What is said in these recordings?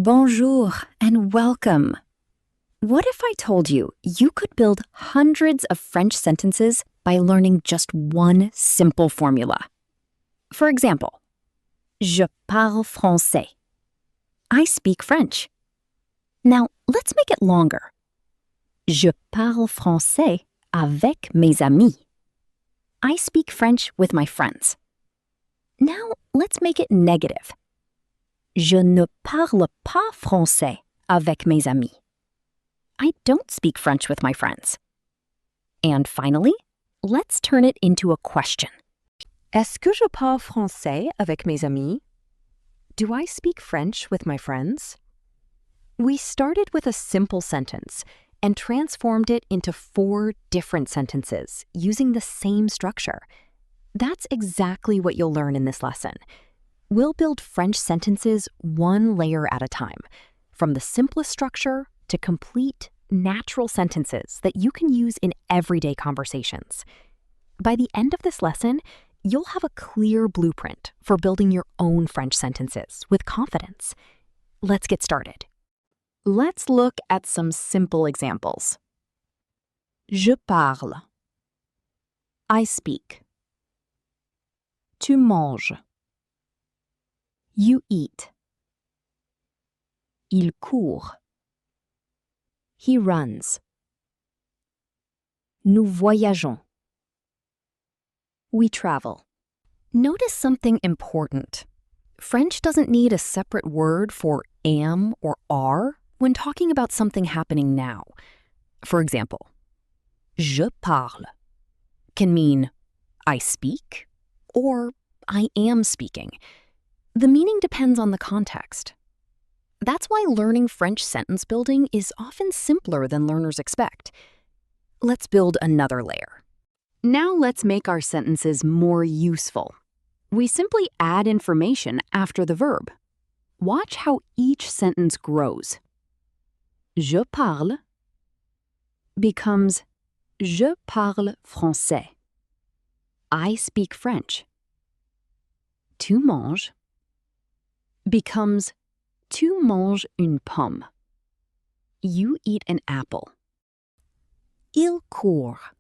Bonjour and welcome. What if I told you you could build hundreds of French sentences by learning just one simple formula? For example, je parle français. I speak French. Now, let's make it longer. Je parle français avec mes amis. I speak French with my friends. Now, let's make it negative. Je ne parle pas français avec mes amis. I don't speak French with my friends. And finally, let's turn it into a question. Est-ce que je parle français avec mes amis? Do I speak French with my friends? We started with a simple sentence and transformed it into 4 different sentences using the same structure. That's exactly what you'll learn in this lesson. We'll build French sentences one layer at a time, from the simplest structure to complete, natural sentences that you can use in everyday conversations. By the end of this lesson, you'll have a clear blueprint for building your own French sentences with confidence. Let's get started. Let's look at some simple examples. Je parle. I speak. Tu manges. You eat. Il court. He runs. Nous voyageons. We travel. Notice something important. French doesn't need a separate word for am or are when talking about something happening now. For example, je parle can mean I speak or I am speaking. The meaning depends on the context. That's why learning French sentence building is often simpler than learners expect. Let's build another layer. Now let's make our sentences more useful. We simply add information after the verb. Watch how each sentence grows. Je parle becomes je parle français. I speak French. Tu manges becomes tu manges une pomme. You eat an apple. Il court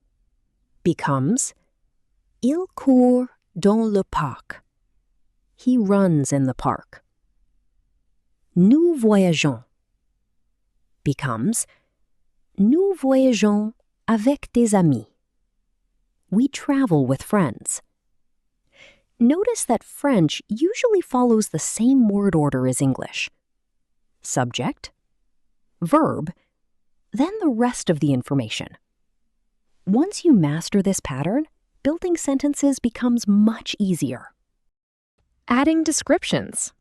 becomes il court dans le parc. He runs in the park. Nous voyageons becomes nous voyageons avec des amis. We travel with friends. Notice that French usually follows the same word order as English. Subject, verb, then the rest of the information. Once you master this pattern, building sentences becomes much easier. Adding descriptions.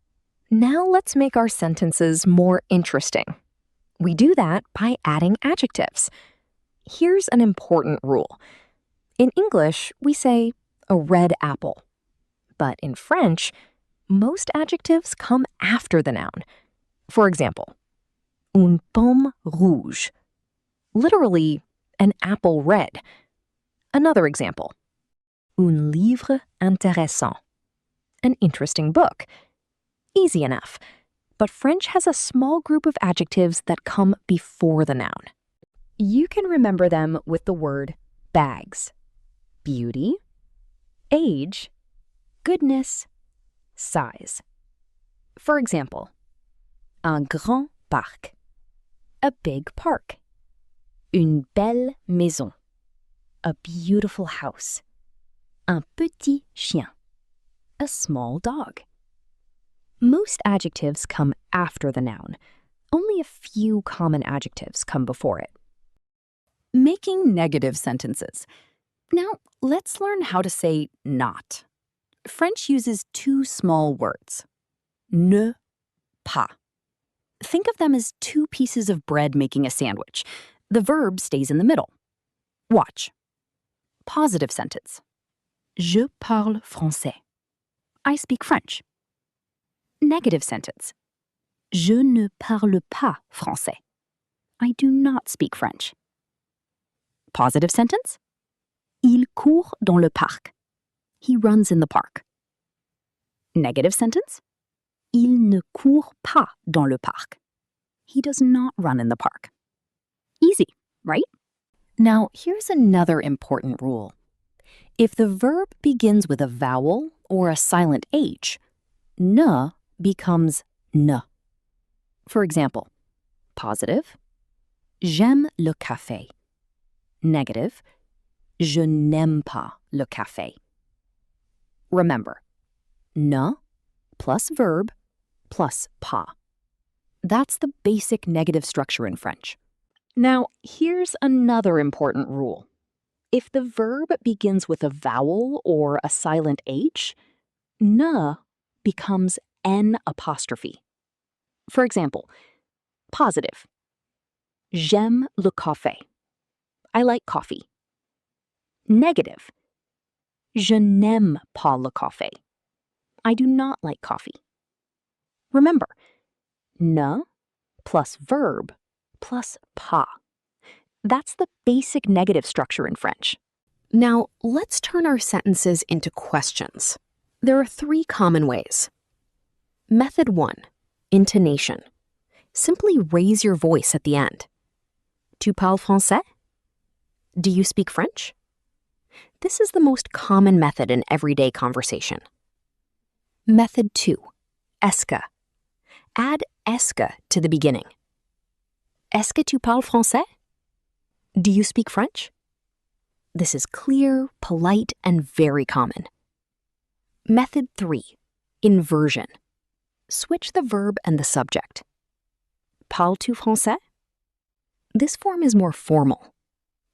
Now let's make our sentences more interesting. We do that by adding adjectives. Here's an important rule. In English, we say a red apple. But in French, most adjectives come after the noun. For example, une pomme rouge. Literally, an apple red. Another example, un livre intéressant. An interesting book. Easy enough. But French has a small group of adjectives that come before the noun. You can remember them with the word bags. Beauty, age, goodness, size. For example, un grand parc, a big park. Une belle maison, a beautiful house. Un petit chien, a small dog. Most adjectives come after the noun. Only a few common adjectives come before it. Making negative sentences. Now, let's learn how to say not. French uses 2 small words, ne pas. Think of them as 2 pieces of bread making a sandwich. The verb stays in the middle. Watch. Positive sentence. Je parle français. I speak French. Negative sentence. Je ne parle pas français. I do not speak French. Positive sentence. Il court dans le parc. He runs in the park. Negative sentence. Il ne court pas dans le parc. He does not run in the park. Easy, right? Now, here's another important rule. If the verb begins with a vowel or a silent H, ne becomes ne. For example, positive, j'aime le café. Negative, je n'aime pas le café. Remember, ne plus verb plus pas. That's the basic negative structure in French. Now, here's another important rule. If the verb begins with a vowel or a silent H, ne becomes N apostrophe. For example, positive, j'aime le café. I like coffee. Negative, je n'aime pas le café. I do not like coffee. Remember, ne plus verb plus pas. That's the basic negative structure in French. Now, let's turn our sentences into questions. There are 3 common ways. Method 1, intonation. Simply raise your voice at the end. Tu parles français? Do you speak French? This is the most common method in everyday conversation. Method 2, est-ce que. Add est-ce que to the beginning. Est-ce que tu parles français? Do you speak French? This is clear, polite, and very common. Method 3, inversion. Switch the verb and the subject. Parles-tu français? This form is more formal.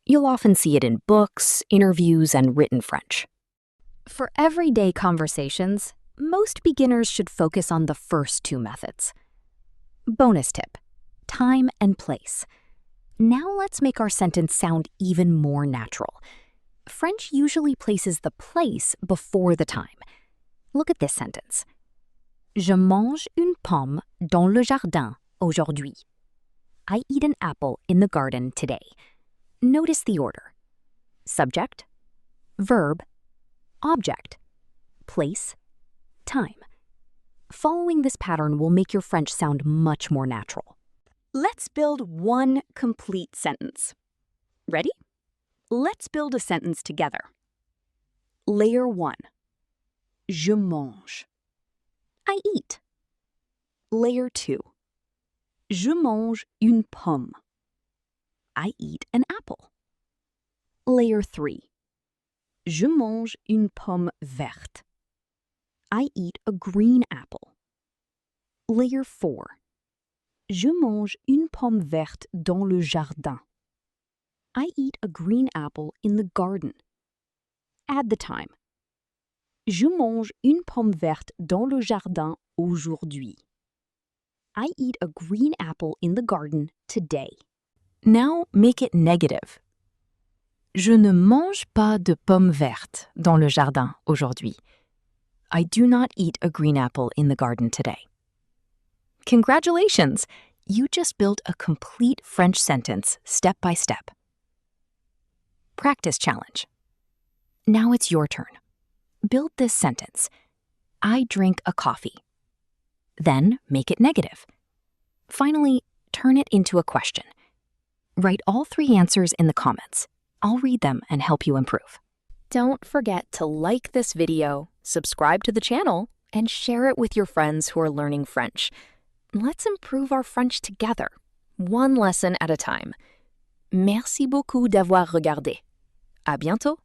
You'll often see it in books, interviews, and written French. For everyday conversations, most beginners should focus on the first 2 methods. Bonus tip, time and place. Now let's make our sentence sound even more natural. French usually places the place before the time. Look at this sentence. Je mange une pomme dans le jardin aujourd'hui. I eat an apple in the garden today. Notice the order. Subject, verb, object, place, time. Following this pattern will make your French sound much more natural. Let's build one complete sentence. Ready? Let's build a sentence together. Layer 1. Je mange. I eat. Layer 2. Je mange une pomme. I eat an apple. Layer 3. Je mange une pomme verte. I eat a green apple. Layer 4. Je mange une pomme verte dans le jardin. I eat a green apple in the garden. Add the time. Je mange une pomme verte dans le jardin aujourd'hui. I eat a green apple in the garden today. Now make it negative. Je ne mange pas de pommes vertes dans le jardin aujourd'hui. I do not eat a green apple in the garden today. Congratulations! You just built a complete French sentence step by step. Practice challenge. Now it's your turn. Build this sentence. I drink a coffee. Then make it negative. Finally, turn it into a question. Write all 3 answers in the comments. I'll read them and help you improve. Don't forget to like this video, subscribe to the channel, and share it with your friends who are learning French. Let's improve our French together, one lesson at a time. Merci beaucoup d'avoir regardé. À bientôt!